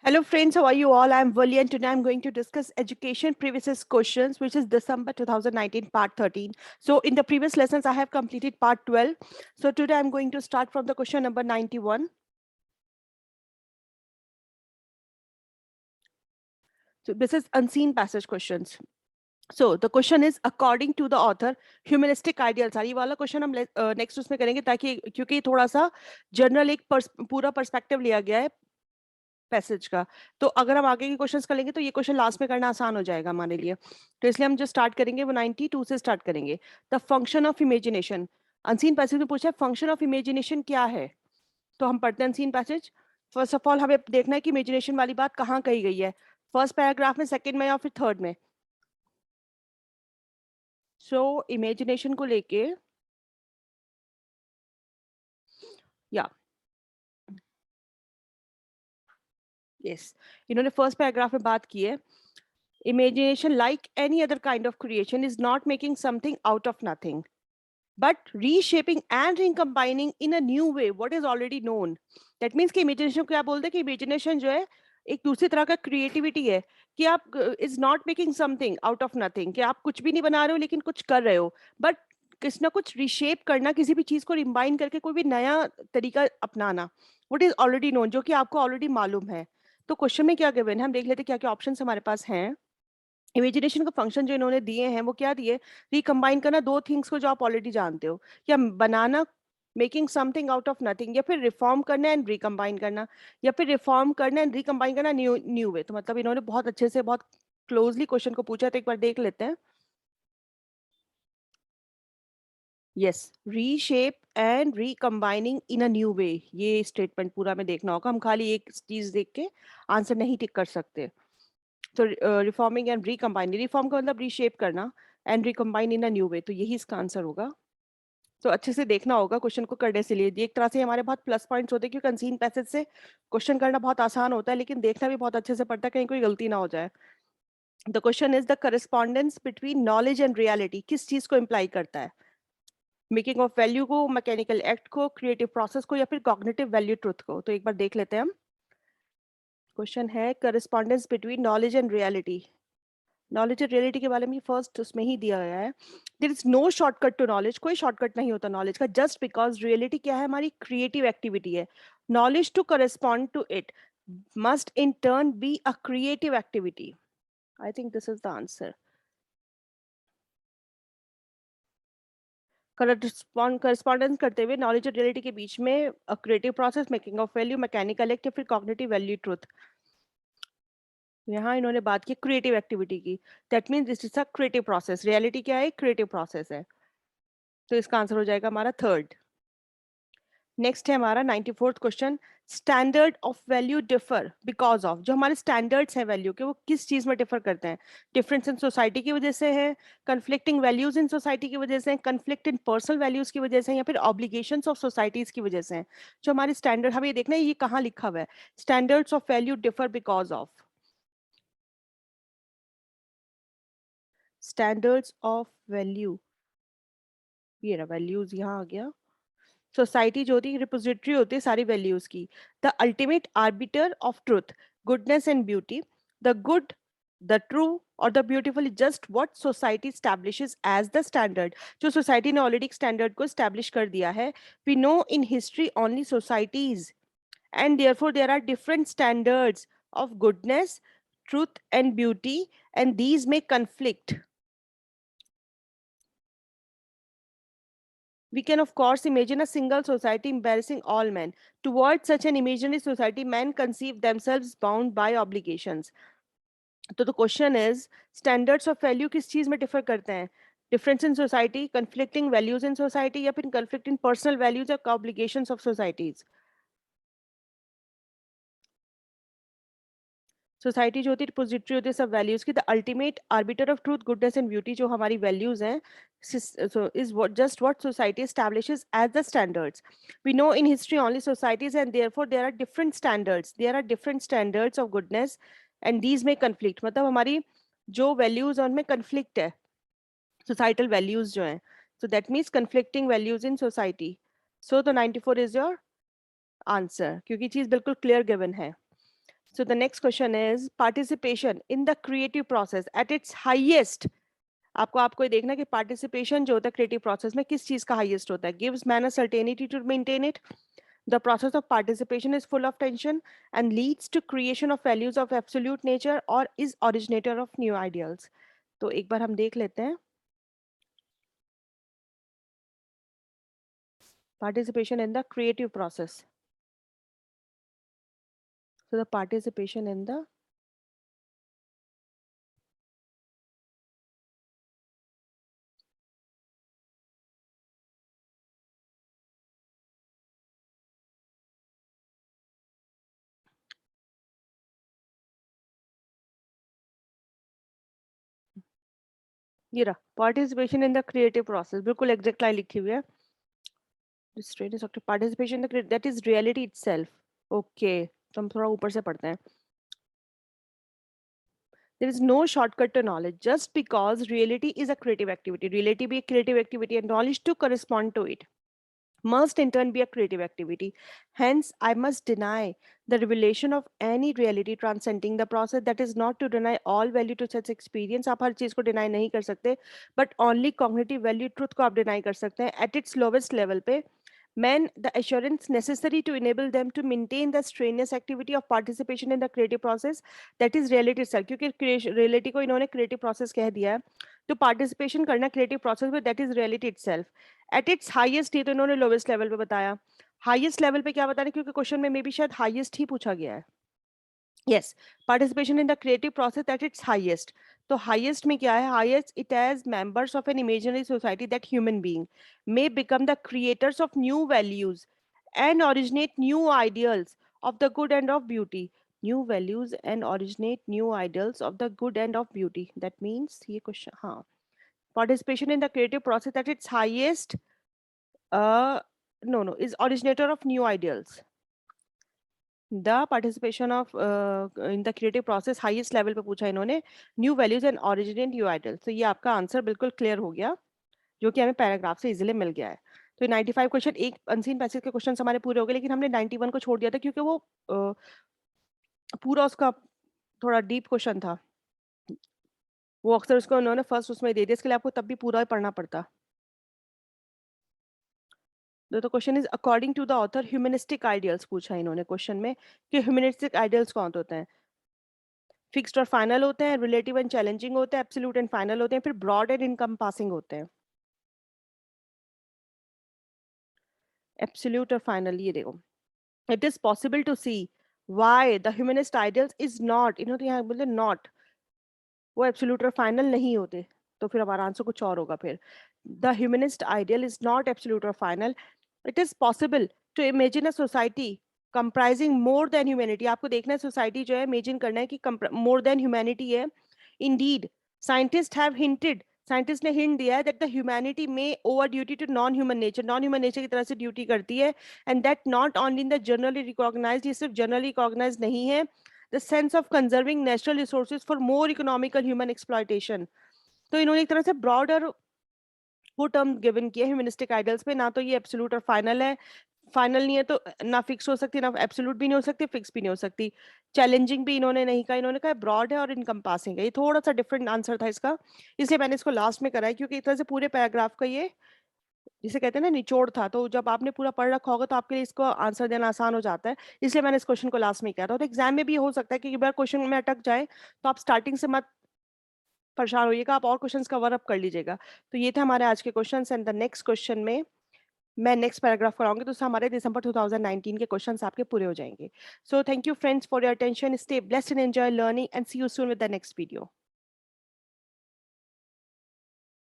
Hello friends, how are you all? I'm Vali and today I'm going to discuss education previous questions, which is December 2019 part 13. So in the previous lessons, I have completed part 12. So today I'm going to start from the question number 91. So this is unseen passage questions. So the question is according to the author, humanistic ideals are ये वाला question हम next उसमें करेंगे ताकि क्योंकि थोड़ा सा general एक पूरा पर्सपेक्टिव लिया गया है पैसेज का। तो अगर हम आगे के क्वेश्चंस कर लेंगे तो ये क्वेश्चन लास्ट में करना आसान हो जाएगा हमारे लिए। तो इसलिए हम जो स्टार्ट करेंगे वो 92 से स्टार्ट करेंगे। The function of imagination, unseen passage में पूछा है फंक्शन ऑफ इमेजिनेशन क्या है। तो हम पढ़ते हैं unseen passage. First of all हमें देखना है कि इमेजिनेशन वाली बात कहाँ कही गई है, फर्स्ट पैराग्राफ में, सेकंड में या फिर थर्ड में। सो इमेजिनेशन को लेके या यस, इन्होंने फर्स्ट पैराग्राफ में बात की है, imagination like any other kind of creation is not making something out of nothing but reshaping and recombining in a new way what is already known. That means कि imagination को क्या बोलते हैं कि imagination जो है एक दूसरी तरह का creativity है कि आप is not making something out of nothing, कि आप कुछ भी नहीं बना रहे हो लेकिन कुछ कर रहे हो, but किस ना कुछ reshape करना, किसी भी चीज को रिम्बाइन करके कोई भी नया तरीका अपनाना, what is already known, जो कि आपको ऑलरेडी मालूम है। तो क्वेश्चन में क्या गिवन है हम देख लेते हैं क्या क्या ऑप्शन हमारे पास हैं। इमेजिनेशन का फंक्शन जो इन्होंने दिए हैं वो क्या दिए, रिकम्बाइन करना दो थिंग्स को जो आप ऑलरेडी जानते हो, या बनाना making something out of nothing, या फिर रिफॉर्म करना एंड रिकम्बाइन करना, या फिर रिफॉर्म करना एंड रिकम्बाइन करना न्यू न्यू वे। तो मतलब इन्होंने बहुत अच्छे से बहुत क्लोजली क्वेश्चन को पूछा, तो एक बार देख लेते हैं। Yes, reshape and recombining in a new way, ये स्टेटमेंट पूरा में देखना होगा, हम खाली एक चीज देख के आंसर नहीं टिक कर सकते। तो रिफॉर्मिंग एंड रिकम्बाइनिंग, रिफॉर्म का मतलब रीशेप करना and recombine in a new वे, तो यही इसका आंसर होगा। तो अच्छे से देखना होगा क्वेश्चन को करने से लिए, एक तरह से हमारे बहुत प्लस पॉइंट्स होते हैं क्योंकि अनसीन पैसेज से क्वेश्चन करना बहुत आसान होता है, लेकिन देखना भी बहुत अच्छे से पड़ता है कहीं कोई गलती ना हो जाए। The question is the correspondence between knowledge and reality, किस चीज को इम्प्लाई करता है, मेकिंग ऑफ वैल्यू को, मैकेनिकल एक्ट को, क्रिएटिव प्रोसेस को, या फिर कॉग्निटिव वैल्यू ट्रुथ को। तो एक बार देख लेते हैं हम। क्वेश्चन है correspondence between knowledge and reality. Knowledge और रियलिटी के बारे में फर्स्ट उसमें ही दिया गया है, there is no shortcut to knowledge, कोई शॉर्टकट नहीं होता नॉलेज का, जस्ट बिकॉज रियलिटी क्या है, हमारी क्रिएटिव एक्टिविटी है। Knowledge to correspond to it must in turn be a creative activity. I think this is the answer. Correspondence करते हुए नॉलेज और रियलिटी के बीच में creative process, making of value, mechanical act, या फिर कॉग्निटिव वैल्यू ट्रुथ। यहाँ इन्होंने बात की क्रिएटिव एक्टिविटी की, that means this is a creative process. Reality क्या है, क्रिएटिव प्रोसेस है, तो इसका आंसर हो जाएगा हमारा थर्ड। नेक्स्ट है हमारा 94th question, standard of value differ because of, जो हमारे स्टैंडर्ड्स हैं वैल्यू के वो किस चीज में डिफर करते हैं, डिफरेंस इन सोसाइटी की वजह से है, कन्फ्लिक्टिंग वैल्यूज इन सोसाइटी की वजह से, कन्फ्लिक्ट इन पर्सनल वैल्यूज की वजह से, या फिर ऑब्लिगेशंस ऑफ सोसाइटीज की वजह से। जो हमारे स्टैंडर्ड, हमें ये देखना है ये कहाँ लिखा हुआ है, standards of value differ because of, standards of value, ये रहा वैल्यूज यहाँ आ गया। सोसाइटी जो होती है रिपोजिटरी होती है सारी वैल्यूज की, the ultimate arbiter of truth, goodness and beauty, the good, the true और the beautiful is just what society establishes as the standard, जो सोसाइटी ने ऑलरेडी एक स्टैंडर्ड को स्टैब्लिश कर दिया है। We know in history only societies and therefore there are different standards of goodness, truth and beauty, and these may conflict. We can of course imagine a single society embarrassing all men. Towards such an imaginary society, men conceive themselves bound by obligations. तो the question is, standards of value किस चीज में differ करते हैं, difference in society, conflicting values in society, या फिर conflicting personal values or obligations of societies. Society जो होती है रिपोजिटरी होती है सब वैल्यूज की, the ultimate arbiter of truth, goodness and beauty, जो हमारी वैल्यूज हैं, is just what society establishes as the standards. We know in history only societies and therefore there are different standards, there are different standards of goodness and these में conflict, मतलब हमारी जो values है उनमें conflict है, societal values जो हैं, so that means conflicting values in society. So the 94 is your answer, क्योंकि चीज बिल्कुल क्लियर गिवन है। So the next question is participation in the creative process at its highest. आपको ये देखना कि पार्टिसिपेशन जो होता है क्रिएटिव प्रोसेस में किस चीज का हाईएस्ट होता है. Gives man a certainty to maintain it. The process of participation is full of tension and leads to creation of values of absolute nature or is originator of new ideals. तो एक बार हम देख लेते हैं. Participation in the creative process. So the participation in the ये रहा participation in the creative process. बिल्कुल exact line लिखी हुई है. Participation in the that is reality itself. Okay, तो हम थोड़ा ऊपर से पढ़ते हैं. There is no shortcut to knowledge just because reality is a creative activity. Reality be a creative activity and knowledge to correspond to it must in turn be a creative activity. Hence, I must deny the revelation of any reality transcending the process. That is not to deny all value to such experience. आप हर चीज को deny नहीं कर सकते, but only cognitive value truth को आप deny कर सकते हैं at its lowest level पे. Men the assurance necessary to enable them to maintain the strenuous activity of participation in the creative process, that is reality itself. क्योंकि reality को इन्होंने creative process कह दिया है, तो participation करना creative process में, that is reality itself. At its highest, ये तो इन्होंने lowest level पे बताया. Highest level पे क्या बता रहे हैं, क्योंकि क्वेश्चन में मे बी शायद highest ही पूछा गया है. Yes, participation in the creative process at its highest. तो highest में क्या है? Highest it as members of an imaginary society that human being may become the creators of new values and originate new ideals of the good and of beauty. New values and originate new ideals of the good and of beauty. That means ये question हाँ. Participation in the creative process at its highest no is originator of new ideals. The participation of in the creative process highest level पे पूछा इन्होंने new values and originate new ideals. तो ये आपका answer बिल्कुल clear हो गया, जो कि हमें पैराग्राफ से इजीली मिल गया है. तो 95 क्वेश्चन, एक अनसीन पैसेज के क्वेश्चन हमारे पूरे हो गए, लेकिन हमने 91 को छोड़ दिया था क्योंकि वो पूरा उसका थोड़ा डीप क्वेश्चन था. वो अक्सर उसको उन्होंने फर्स्ट उसमें दे दिया, इसके लिए आपको तब भी पूरा पढ़ना पड़ता. तो question is according to the author humanistic ideals पूछा इन्होंने क्वेश्चन में कि ह्यूमनिस्टिक आइडियल्स कौन होते हैं. फिक्स्ड और फाइनल होते हैं, रिलेटिव एंड चैलेंजिंग होते हैं, एब्सोल्यूट एंड फाइनल होते हैं, फिर ब्रॉड एंड इनकम्पासिंग होते हैं. एब्सोल्यूट और फाइनल, ये देखो, it is possible to see why the humanist ideals is not, इन्होंने यहाँ बोले नॉट, वो एब्सोल्यूट और फाइनल नहीं होते, तो फिर हमारा आंसर कुछ और होगा. फिर the humanist ideal is not absolute और final. It is possible to imagine a society comprising more than humanity. आपको देखना है सोसाइटी जो है इमेजिन करना है कि मोर देन ह्यूमैनिटी है. Indeed scientist have hinted, scientist ने हिंट दिया है दैट द ह्यूमैनिटी में over duty to non human nature, non human nature की तरह से ड्यूटी करती है. And that not only in the generally recognized, ये सिर्फ जनरली रिकॉग्नाइज नहीं है, the sense of conserving natural resources for more economical human exploitation. तो इन्होंने एक तरह से ब्रॉड और वो टर्म गिवन किया ह्यूमनिस्टिक आइडल्स पे. ना तो ये एब्सोल्यूट और फाइनल है, फाइनल नहीं है तो ना फिक्स हो सकती, ना एब्सोल्यूट भी नहीं हो सकती, फिक्स भी नहीं हो सकती. चैलेंजिंग भी इन्होंने नहीं कहा, इन्होंने कहा ब्रॉड है और इनकम्पासिंग है. ये थोड़ा सा डिफरेंट आंसर था इसका, इसलिए मैंने इसको लास्ट में कराया, क्योंकि इस तरह से पूरे पैराग्राफ का ये जिसे कहते हैं ना निचोड़ था, तो जब आपने पूरा पढ़ रखा होगा तो आपके लिए इसको आंसर देना आसान हो जाता है, इसलिए मैंने इस क्वेश्चन को लास्ट में किया था. और एग्जाम में भी हो सकता है कि बार क्वेश्चन में अटक जाए तो आप स्टार्टिंग से मत परेशान होइएगा, आप और क्वेश्चंस कवर अप कर लीजिएगा. तो ये थे हमारे आज के questions. And the next question में मैं नेक्स्ट पैराग्राफ कराऊंगी, तो उससे हमारे दिसंबर 2019 के क्वेश्चंस आपके पूरे हो जाएंगे. So thank you friends for your attention. Stay blessed and enjoy learning and see you soon with the next video.